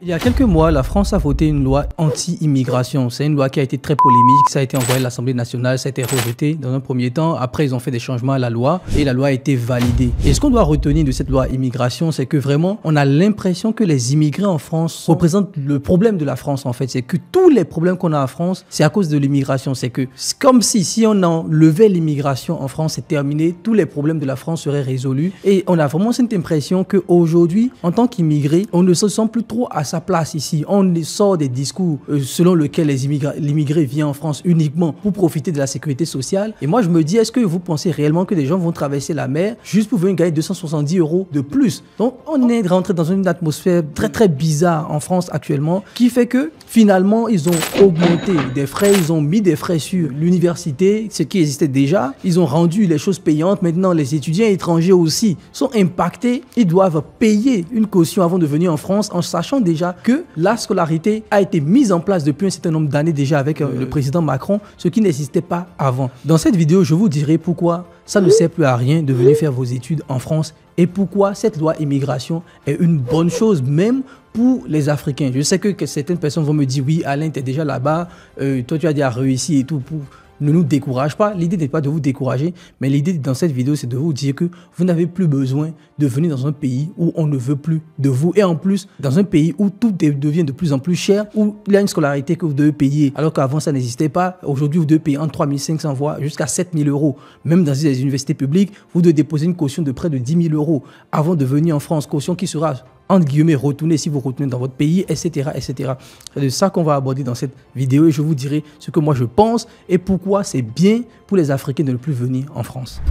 Il y a quelques mois, la France a voté une loi anti-immigration. C'est une loi qui a été très polémique. Ça a été envoyé à l'Assemblée nationale, ça a été rejeté dans un premier temps. Après, ils ont fait des changements à la loi et la loi a été validée. Et ce qu'on doit retenir de cette loi immigration, c'est que vraiment, on a l'impression que les immigrés en France représentent le problème de la France en fait. C'est que tous les problèmes qu'on a en France, c'est à cause de l'immigration. C'est que c'est comme si on enlevait l'immigration en France, c'est terminé, tous les problèmes de la France seraient résolus. Et on a vraiment cette impression qu'aujourd'hui, en tant qu'immigré, on ne se sent plus trop à sa place ici. On sort des discours selon lesquels l'immigré vient en France uniquement pour profiter de la sécurité sociale. Et moi, je me dis, est-ce que vous pensez réellement que des gens vont traverser la mer juste pour venir gagner 270 € de plus? Donc, on est rentré dans une atmosphère très, très bizarre en France actuellement qui fait que finalement, ils ont augmenté des frais, ils ont mis des frais sur l'université, ce qui existait déjà. Ils ont rendu les choses payantes. Maintenant, les étudiants étrangers aussi sont impactés. Ils doivent payer une caution avant de venir en France en sachant déjà que la scolarité a été mise en place depuis un certain nombre d'années déjà avec le président Macron, ce qui n'existait pas avant. Dans cette vidéo, je vous dirai pourquoi ça ne sert plus à rien de venir faire vos études en France et pourquoi cette loi immigration est une bonne chose même pour les Africains. Je sais que certaines personnes vont me dire, oui, Alain, tu es déjà là-bas, toi tu as déjà réussi et tout. Ne nous décourage pas. L'idée n'est pas de vous décourager, mais l'idée dans cette vidéo, c'est de vous dire que vous n'avez plus besoin de venir dans un pays où on ne veut plus de vous. Et en plus, dans un pays où tout devient de plus en plus cher, où il y a une scolarité que vous devez payer, alors qu'avant ça n'existait pas. Aujourd'hui, vous devez payer entre 3 500 voire jusqu'à 7 000 €. Même dans les universités publiques, vous devez déposer une caution de près de 10 000 € avant de venir en France. Caution qui sera entre guillemets retourner si vous retournez dans votre pays, etc., etc. C'est de ça qu'on va aborder dans cette vidéo et je vous dirai ce que moi je pense et pourquoi c'est bien pour les Africains de ne plus venir en France.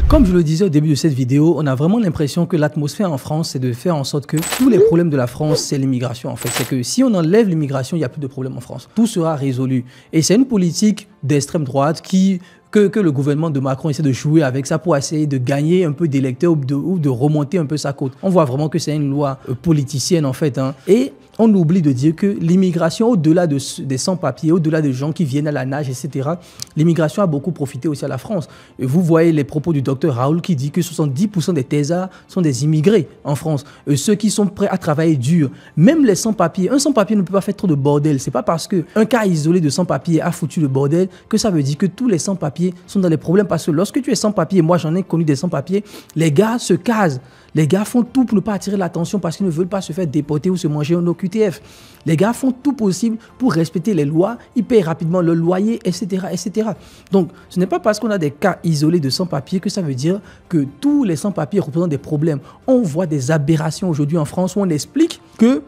Comme je le disais au début de cette vidéo, on a vraiment l'impression que l'atmosphère en France, c'est de faire en sorte que tous les problèmes de la France, c'est l'immigration en fait. C'est que si on enlève l'immigration, il n'y a plus de problème en France. Tout sera résolu. Et c'est une politique d'extrême droite que le gouvernement de Macron essaie de jouer avec ça pour essayer de gagner un peu d'électeurs ou de remonter un peu sa cote. On voit vraiment que c'est une loi politicienne en fait. Et on oublie de dire que l'immigration, au-delà des sans-papiers, au-delà des gens qui viennent à la nage, etc., l'immigration a beaucoup profité aussi à la France. Et vous voyez les propos du docteur Raoul qui dit que 70% des thésards sont des immigrés en France. Ceux qui sont prêts à travailler dur, même les sans-papiers. Un sans-papier ne peut pas faire trop de bordel. C'est pas parce qu'un cas isolé de sans-papier a foutu le bordel que ça veut dire que tous les sans-papiers sont dans des problèmes. Parce que lorsque tu es sans-papier, moi j'en ai connu des sans-papiers, les gars se casent. Les gars font tout pour ne pas attirer l'attention parce qu'ils ne veulent pas se faire déporter ou se manger un OQTF. Les gars font tout possible pour respecter les lois, ils payent rapidement le loyer, etc., etc. Donc, ce n'est pas parce qu'on a des cas isolés de sans-papiers que ça veut dire que tous les sans-papiers représentent des problèmes. On voit des aberrations aujourd'hui en France où on explique que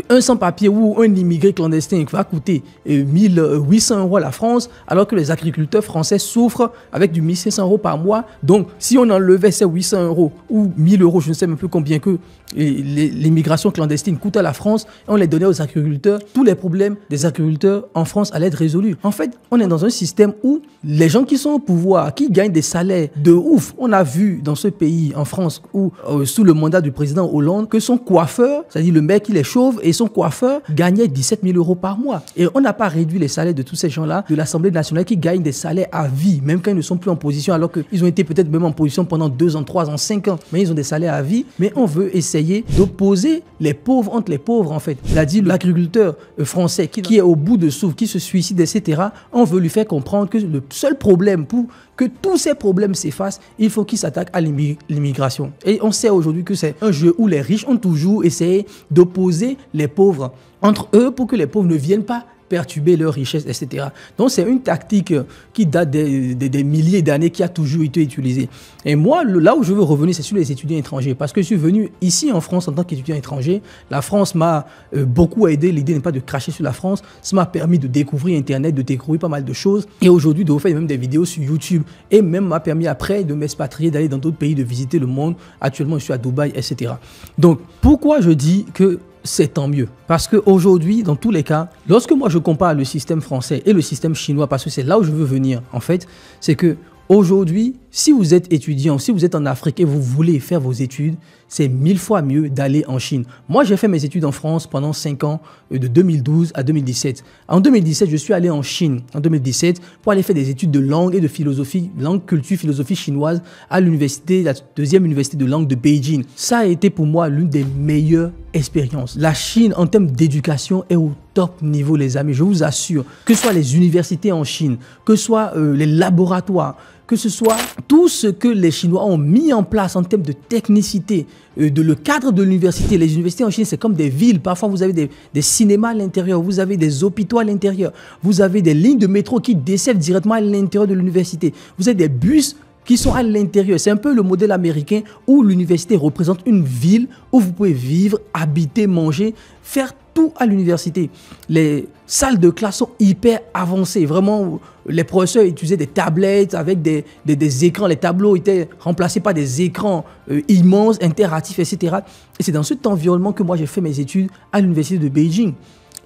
un sans-papier ou un immigré clandestin va coûter 1800 € à la France, alors que les agriculteurs français souffrent avec du 1500 € par mois. Donc, si on enlevait ces 800 € ou 1000 €, je ne sais même plus combien que l'immigration clandestine coûte à la France, et on les donnait aux agriculteurs, tous les problèmes des agriculteurs en France allaient être résolus. En fait, on est dans un système où les gens qui sont au pouvoir, qui gagnent des salaires de ouf, on a vu dans ce pays, en France, où sous le mandat du président Hollande, que son coiffeur, c'est-à-dire le mec, il est chauve, et son coiffeur gagnait 17 000 € par mois. Et on n'a pas réduit les salaires de tous ces gens-là, de l'Assemblée nationale, qui gagnent des salaires à vie, même quand ils ne sont plus en position, alors qu'ils ont été peut-être même en position pendant 2 ans, 3 ans, 5 ans, mais ils ont des salaires à vie. Mais on veut essayer d'opposer les pauvres entre les pauvres, en fait. Il a dit l'agriculteur français qui est au bout de souffle, qui se suicide, etc. On veut lui faire comprendre que le seul problème pour que tous ces problèmes s'effacent, il faut qu'il s'attaque à l'immigration. Et on sait aujourd'hui que c'est un jeu où les riches ont toujours essayé d'opposer les pauvres entre eux pour que les pauvres ne viennent pas perturber leur richesse, etc. Donc, c'est une tactique qui date des milliers d'années, qui a toujours été utilisée. Et moi, là où je veux revenir, c'est sur les étudiants étrangers. Parce que je suis venu ici en France en tant qu'étudiant étranger. La France m'a beaucoup aidé. L'idée n'est pas de cracher sur la France. Ça m'a permis de découvrir Internet, de découvrir pas mal de choses. Et aujourd'hui, de faire même des vidéos sur YouTube. Et même m'a permis après de m'expatrier, d'aller dans d'autres pays, de visiter le monde. Actuellement, je suis à Dubaï, etc. Donc, pourquoi je dis que c'est tant mieux? Parce qu'aujourd'hui, dans tous les cas, lorsque moi je compare le système français et le système chinois, parce que c'est là où je veux venir en fait, c'est que aujourd'hui, Si vous êtes étudiant, si vous êtes en Afrique et vous voulez faire vos études, c'est 1000 fois mieux d'aller en Chine. Moi, j'ai fait mes études en France pendant 5 ans, de 2012 à 2017. En 2017, je suis allé en Chine, en 2017, pour aller faire des études de langue et de philosophie, langue, culture, philosophie chinoise à l'université, la deuxième université de langue de Beijing. Ça a été pour moi l'une des meilleures expériences. La Chine, en termes d'éducation, est au top niveau, les amis. Je vous assure, que ce soit les universités en Chine, que ce soit les laboratoires, que ce soit tout ce que les Chinois ont mis en place en termes de technicité, le cadre de l'université. Les universités en Chine, c'est comme des villes. Parfois, vous avez des cinémas à l'intérieur, vous avez des hôpitaux à l'intérieur, vous avez des lignes de métro qui desservent directement à l'intérieur de l'université. Vous avez des bus qui sont à l'intérieur. C'est un peu le modèle américain où l'université représente une ville où vous pouvez vivre, habiter, manger, faire tout à l'université. Les salles de classe sont hyper avancées. Vraiment, les professeurs utilisaient des tablettes avec des écrans. Les tableaux étaient remplacés par des écrans immenses, interactifs, etc. Et c'est dans cet environnement que moi, j'ai fait mes études à l'université de Beijing.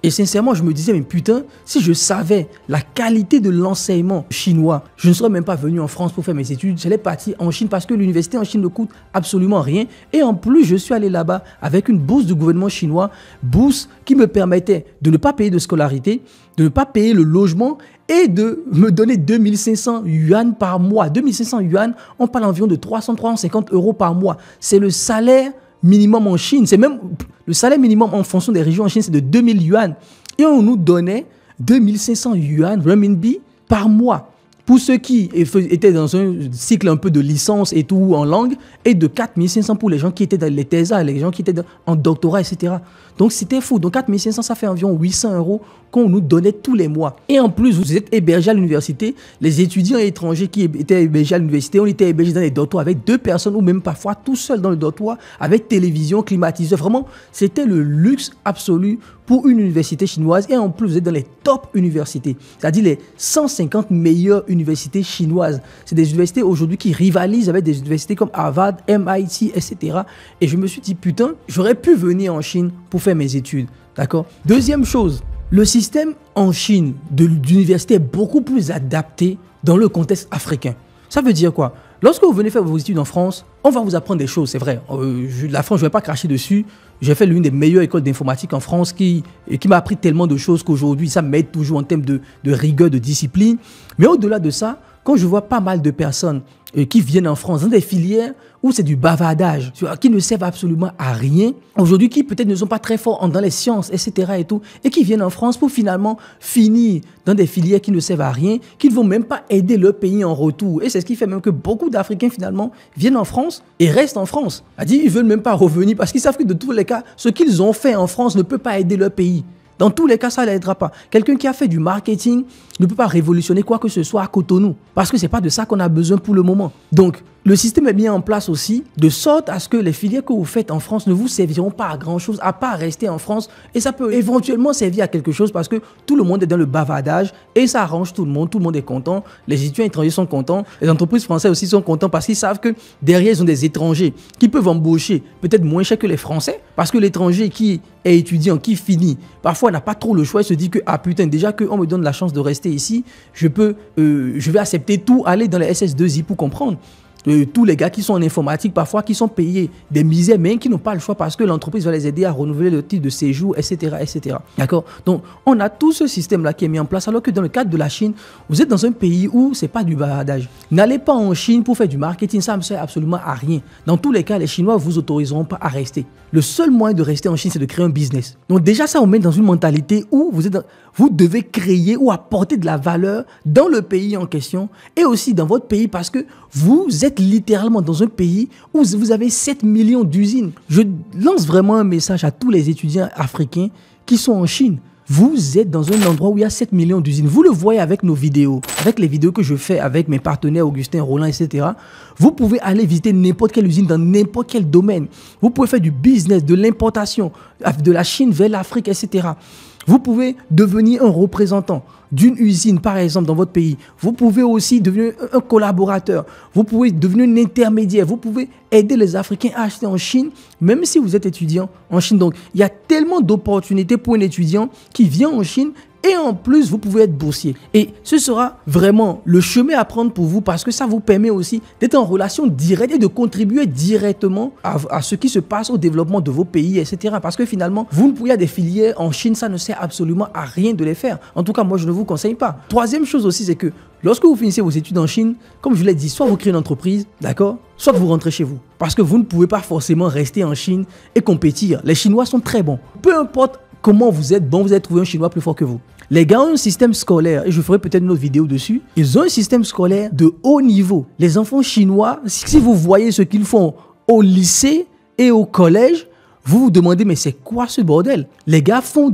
Et sincèrement, je me disais, mais putain, si je savais la qualité de l'enseignement chinois, je ne serais même pas venu en France pour faire mes études. J'allais partir en Chine parce que l'université en Chine ne coûte absolument rien. Et en plus, je suis allé là-bas avec une bourse du gouvernement chinois, bourse qui me permettait de ne pas payer de scolarité, de ne pas payer le logement et de me donner 2500 yuan par mois. 2500 yuan, on parle environ de 300-350 € par mois. C'est le salaire minimum en Chine. C'est même le salaire minimum en fonction des régions en Chine, c'est de 2000 yuan. Et on nous donnait 2500 yuan renminbi par mois. Pour ceux qui étaient dans un cycle un peu de licence et tout en langue, et de 4500 pour les gens qui étaient dans les TESA, les gens qui étaient en doctorat, etc. Donc c'était fou. Donc 4500, ça fait environ 800 € qu'on nous donnait tous les mois. Et en plus, vous êtes hébergés à l'université. Les étudiants étrangers qui étaient hébergés à l'université, on était hébergés dans les dortoirs avec 2 personnes ou même parfois tout seul dans le dortoir avec télévision, climatiseur. Vraiment, c'était le luxe absolu pour une université chinoise. Et en plus, vous êtes dans les top universités, c'est-à-dire les 150 meilleures universités chinoises. C'est des universités aujourd'hui qui rivalisent avec des universités comme Harvard, MIT, etc. Et je me suis dit, putain, j'aurais pu venir en Chine pour faire mes études. D'accord? Deuxième chose, le système en Chine d'université est beaucoup plus adapté dans le contexte africain. Ça veut dire quoi? Lorsque vous venez faire vos études en France, on va vous apprendre des choses, c'est vrai. La France, je ne vais pas cracher dessus. J'ai fait l'une des meilleures écoles d'informatique en France qui m'a appris tellement de choses qu'aujourd'hui, ça m'aide toujours en termes de rigueur, de discipline. Mais au-delà de ça, quand je vois pas mal de personnes qui viennent en France dans des filières où c'est du bavardage, qui ne servent absolument à rien, aujourd'hui qui peut-être ne sont pas très forts dans les sciences, etc. et tout, et qui viennent en France pour finalement finir dans des filières qui ne servent à rien, qui ne vont même pas aider leur pays en retour. Et c'est ce qui fait même que beaucoup d'Africains finalement viennent en France et restent en France. C'est-à-dire ils ne veulent même pas revenir parce qu'ils savent que de tous les cas, ce qu'ils ont fait en France ne peut pas aider leur pays. Dans tous les cas, ça ne l'aidera pas. Quelqu'un qui a fait du marketing ne peut pas révolutionner quoi que ce soit à Cotonou. Parce que ce n'est pas de ça qu'on a besoin pour le moment. Donc, le système est mis en place aussi de sorte à ce que les filières que vous faites en France ne vous serviront pas à grand-chose, à part rester en France. Et ça peut éventuellement servir à quelque chose parce que tout le monde est dans le bavardage et ça arrange tout le monde est content. Les étudiants étrangers sont contents. Les entreprises françaises aussi sont contents parce qu'ils savent que derrière, ils ont des étrangers qui peuvent embaucher peut-être moins cher que les Français. Parce que l'étranger qui est étudiant, qui finit, parfois n'a pas trop le choix. Il se dit que, ah putain, déjà qu'on me donne la chance de rester ici, je vais accepter tout, aller dans les SS2I pour comprendre. Tous les gars qui sont en informatique, parfois, qui sont payés des misères, mais qui n'ont pas le choix parce que l'entreprise va les aider à renouveler le titre de séjour, etc., etc. D'accord? Donc, on a tout ce système-là qui est mis en place, alors que dans le cadre de la Chine, vous êtes dans un pays où c'est pas du bavardage. N'allez pas en Chine pour faire du marketing, ça ne sert absolument à rien. Dans tous les cas, les Chinois ne vous autoriseront pas à rester. Le seul moyen de rester en Chine, c'est de créer un business. Donc déjà, ça, on met dans une mentalité où vous devez créer ou apporter de la valeur dans le pays en question et aussi dans votre pays parce que vous êtes littéralement dans un pays où vous avez 7 millions d'usines. Je lance vraiment un message à tous les étudiants africains qui sont en Chine. Vous êtes dans un endroit où il y a 7 millions d'usines. Vous le voyez avec nos vidéos, avec les vidéos que je fais avec mes partenaires Augustin, Roland, etc. Vous pouvez aller visiter n'importe quelle usine dans n'importe quel domaine. Vous pouvez faire du business, de l'importation, de la Chine vers l'Afrique, etc. Vous pouvez devenir un représentant d'une usine, par exemple, dans votre pays. Vous pouvez aussi devenir un collaborateur. Vous pouvez devenir un intermédiaire. Vous pouvez aider les Africains à acheter en Chine, même si vous êtes étudiant en Chine. Donc, il y a tellement d'opportunités pour un étudiant qui vient en Chine et en plus, vous pouvez être boursier. Et ce sera vraiment le chemin à prendre pour vous parce que ça vous permet aussi d'être en relation directe et de contribuer directement à ce qui se passe au développement de vos pays, etc. Parce que finalement, il y a des filières en Chine, ça ne sert absolument à rien de les faire. En tout cas, moi, je ne vous conseille pas. Troisième chose aussi, c'est que lorsque vous finissez vos études en Chine, comme je l'ai dit, soit vous créez une entreprise, d'accord, soit vous rentrez chez vous. Parce que vous ne pouvez pas forcément rester en Chine et compétir. Les Chinois sont très bons. Peu importe comment vous êtes bon, vous allez trouver un Chinois plus fort que vous. Les gars ont un système scolaire, et je ferai peut-être une autre vidéo dessus. Ils ont un système scolaire de haut niveau. Les enfants chinois, si vous voyez ce qu'ils font au lycée et au collège, vous vous demandez, mais c'est quoi ce bordel? Les gars font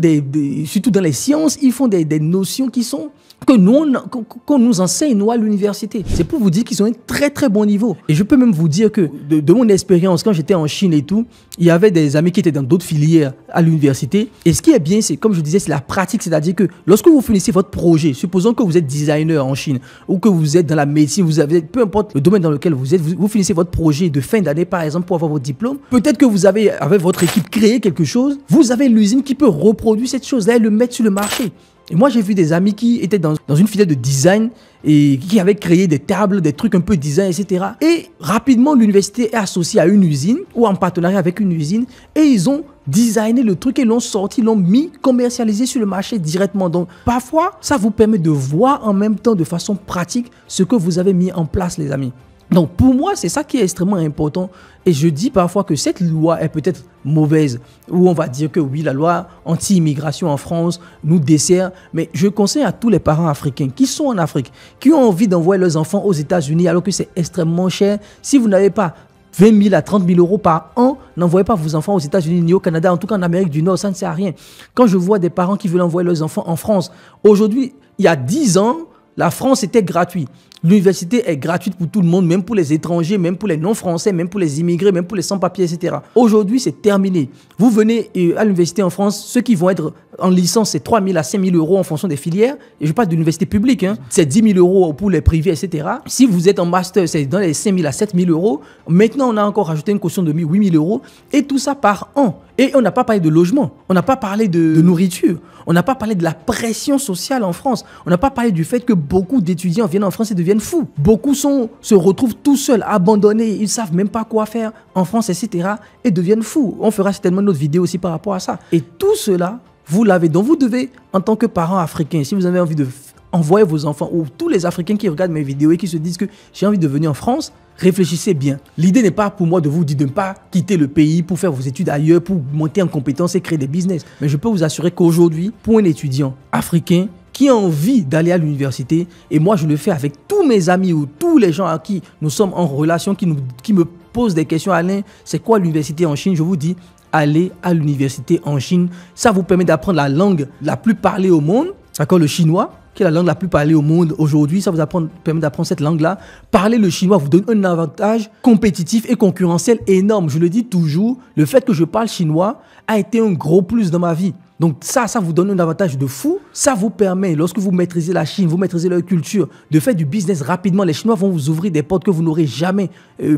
surtout dans les sciences, ils font des notions qui sont qu'on nous enseigne, nous, à l'université. C'est pour vous dire qu'ils ont un très très bon niveau. Et je peux même vous dire que de mon expérience, quand j'étais en Chine et tout, il y avait des amis qui étaient dans d'autres filières à l'université. Et ce qui est bien, c'est, comme je disais, c'est la pratique. C'est-à-dire que lorsque vous finissez votre projet, supposons que vous êtes designer en Chine ou que vous êtes dans la médecine, peu importe le domaine dans lequel vous êtes, vous finissez votre projet de fin d'année, par exemple, pour avoir votre diplôme. Peut-être que vous avez, avec votre équipe, créé quelque chose. Vous avez l'usine qui peut reproduire cette chose-là et le mettre sur le marché. Et moi, j'ai vu des amis qui étaient dans une filière de design et qui avaient créé des tables, des trucs un peu design, etc. Et rapidement, l'université est associée à une usine ou en partenariat avec une usine et ils ont designé le truc et l'ont sorti, l'ont mis, commercialisé sur le marché directement. Donc, parfois, ça vous permet de voir en même temps de façon pratique ce que vous avez mis en place, les amis. Donc, pour moi, c'est ça qui est extrêmement important. Et je dis parfois que cette loi est peut-être mauvaise, ou on va dire que oui, la loi anti-immigration en France nous dessert. Mais je conseille à tous les parents africains qui sont en Afrique, qui ont envie d'envoyer leurs enfants aux États-Unis alors que c'est extrêmement cher. Si vous n'avez pas 20 000 à 30 000 euros par an, n'envoyez pas vos enfants aux États-Unis ni au Canada, en tout cas en Amérique du Nord, ça ne sert à rien. Quand je vois des parents qui veulent envoyer leurs enfants en France, aujourd'hui, il y a 10 ans, la France était gratuite. L'université est gratuite pour tout le monde, même pour les étrangers, même pour les non-français, même pour les immigrés, même pour les sans-papiers, etc. Aujourd'hui, c'est terminé. Vous venez à l'université en France, ceux qui vont être en licence, c'est 3 000 à 5 000 euros en fonction des filières. Et je parle de l'université publique, hein. C'est 10 000 euros pour les privés, etc. Si vous êtes en master, c'est dans les 5 000 à 7 000 euros. Maintenant, on a encore rajouté une caution de 8 000 euros. Et tout ça par an. Et on n'a pas parlé de logement. On n'a pas parlé de nourriture. On n'a pas parlé de la pression sociale en France. On n'a pas parlé du fait que beaucoup d'étudiants viennent en France et deviennent fous. Beaucoup se retrouvent tout seuls, abandonnés. Ils ne savent même pas quoi faire en France, etc. et deviennent fous. On fera certainement une autre vidéo aussi par rapport à ça. Et tout cela, vous l'avez. Donc vous devez, en tant que parents africains, si vous avez envie de envoyer vos enfants, ou tous les Africains qui regardent mes vidéos et qui se disent que j'ai envie de venir en France, réfléchissez bien. L'idée n'est pas pour moi de vous dire de ne pas quitter le pays pour faire vos études ailleurs, pour monter en compétences et créer des business. Mais je peux vous assurer qu'aujourd'hui, pour un étudiant africain qui a envie d'aller à l'université, et moi je le fais avec tous mes amis ou tous les gens à qui nous sommes en relation, qui me posent des questions, Alain, c'est quoi l'université en Chine? Je vous dis, allez à l'université en Chine. Ça vous permet d'apprendre la langue la plus parlée au monde, d'accord, le chinois, qui est la langue la plus parlée au monde aujourd'hui. Ça vous permet d'apprendre cette langue-là. Parler le chinois vous donne un avantage compétitif et concurrentiel énorme. Je le dis toujours, le fait que je parle chinois a été un gros plus dans ma vie. Donc ça vous donne un avantage de fou. Ça vous permet, lorsque vous maîtrisez la Chine, vous maîtrisez leur culture, de faire du business rapidement. Les Chinois vont vous ouvrir des portes que vous n'aurez jamais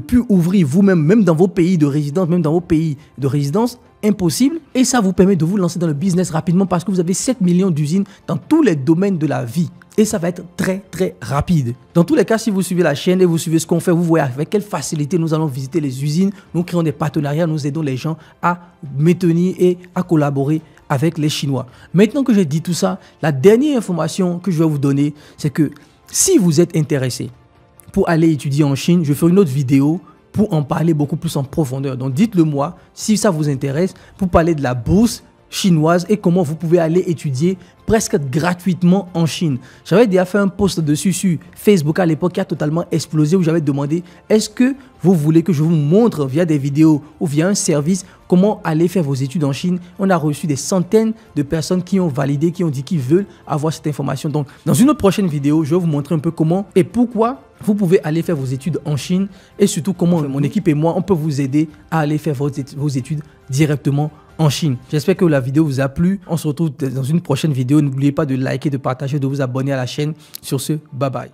pu ouvrir vous-même, même dans vos pays de résidence, même dans vos pays de résidence. Impossible. Et ça vous permet de vous lancer dans le business rapidement parce que vous avez 7 millions d'usines dans tous les domaines de la vie. Et ça va être très très rapide. Dans tous les cas, si vous suivez la chaîne et vous suivez ce qu'on fait, vous voyez avec quelle facilité nous allons visiter les usines. Nous créons des partenariats, nous aidons les gens à maintenir et à collaborer avec les Chinois. Maintenant que j'ai dit tout ça, la dernière information que je vais vous donner, c'est que si vous êtes intéressé pour aller étudier en Chine, je ferai une autre vidéo pour en parler beaucoup plus en profondeur. Donc dites-le moi si ça vous intéresse pour parler de la bourse chinoise et comment vous pouvez aller étudier presque gratuitement en Chine. J'avais déjà fait un post dessus sur Facebook à l'époque qui a totalement explosé où j'avais demandé est-ce que vous voulez que je vous montre via des vidéos ou via un service comment aller faire vos études en Chine. On a reçu des centaines de personnes qui ont validé, qui ont dit qu'ils veulent avoir cette information. Donc dans une autre prochaine vidéo, je vais vous montrer un peu comment et pourquoi vous pouvez aller faire vos études en Chine et surtout comment mon équipe et moi, on peut vous aider à aller faire vos études directement en Chine. J'espère que la vidéo vous a plu. On se retrouve dans une prochaine vidéo. N'oubliez pas de liker, de partager, de vous abonner à la chaîne. Sur ce, bye bye.